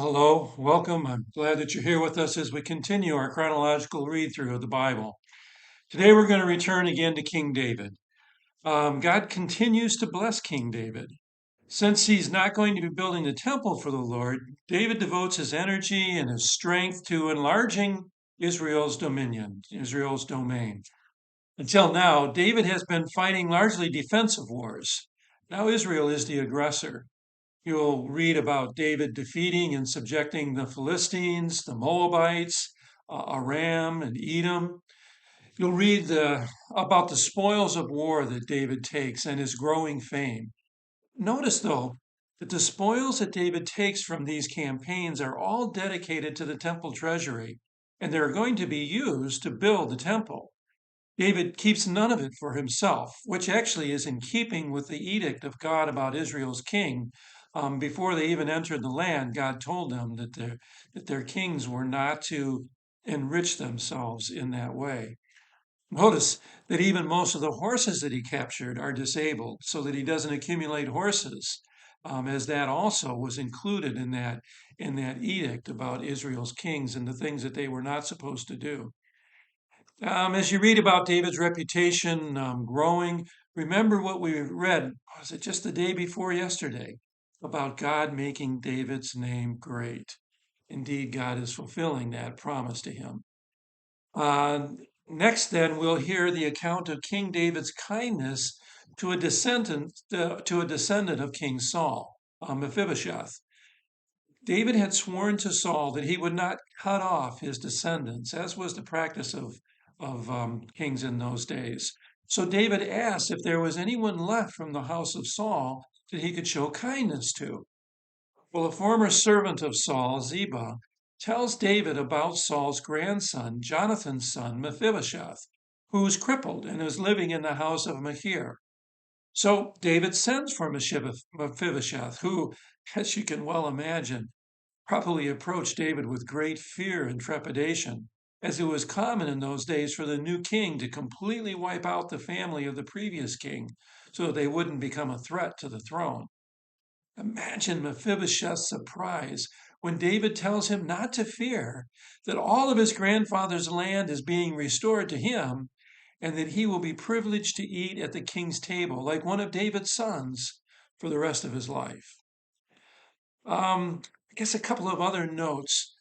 Hello, welcome. I'm glad that you're here with us as we continue our chronological read through of the Bible. Today we're going to return again to King David. God continues to bless King David. Since he's not going to be building the temple for the Lord, David devotes his energy and his strength to enlarging Israel's dominion, Israel's domain. Until now, David has been fighting largely defensive wars. Now Israel is the aggressor. You'll read about David defeating and subjecting the Philistines, the Moabites, Aram, and Edom. You'll read about the spoils of war that David takes and his growing fame. Notice, though, that the spoils that David takes from these campaigns are all dedicated to the temple treasury, and they're going to be used to build the temple. David keeps none of it for himself, which actually is in keeping with the edict of God about Israel's king. Before they even entered the land, God told them that their kings were not to enrich themselves in that way. Notice that even most of the horses that he captured are disabled so that he doesn't accumulate horses, as that also was included in that edict about Israel's kings and the things that they were not supposed to do. As you read about David's reputation growing, remember what we read, was it just the day before yesterday, about God making David's name great. Indeed, God is fulfilling that promise to him. Uh, Next, then, we'll hear the account of King David's kindness to a descendant of King Saul, Mephibosheth. David had sworn to Saul that he would not cut off his descendants, as was the practice of kings in those days. So David asked if there was anyone left from the house of Saul that he could show kindness to. Well, a former servant of Saul, Ziba, tells David about Saul's grandson, Jonathan's son, Mephibosheth, who was crippled and is living in the house of Machir. So David sends for Mephibosheth, who, as you can well imagine, probably approached David with great fear and trepidation, as it was common in those days for the new king to completely wipe out the family of the previous king so that they wouldn't become a threat to the throne. Imagine Mephibosheth's surprise when David tells him not to fear, that all of his grandfather's land is being restored to him, and that he will be privileged to eat at the king's table like one of David's sons for the rest of his life. I guess a couple of other notes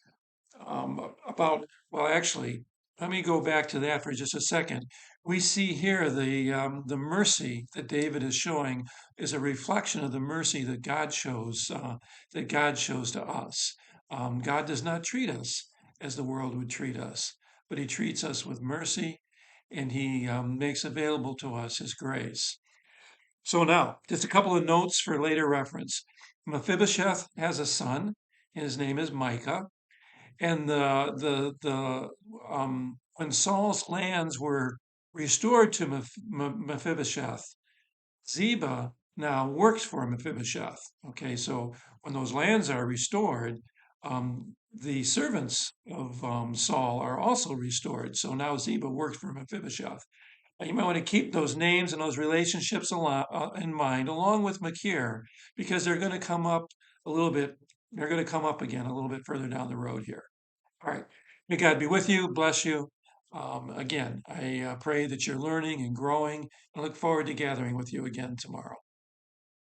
well, actually, let me go back to that for just a second. We see here the mercy that David is showing is a reflection of the mercy that God shows to us. God does not treat us as the world would treat us, but He treats us with mercy, and He makes available to us His grace. So now, just a couple of notes for later reference. Mephibosheth has a son. His name is Micah. And when Saul's lands were restored to Mephibosheth, Ziba now works for Mephibosheth. Okay, so when those lands are restored, the servants of Saul are also restored. So now Ziba works for Mephibosheth. You might want to keep those names and those relationships in mind, along with Machir, because they're going to come up a little bit. They're going to come up again a little bit further down the road here. All right. May God be with you, bless you. Again, I pray that you're learning and growing, and look forward to gathering with you again tomorrow.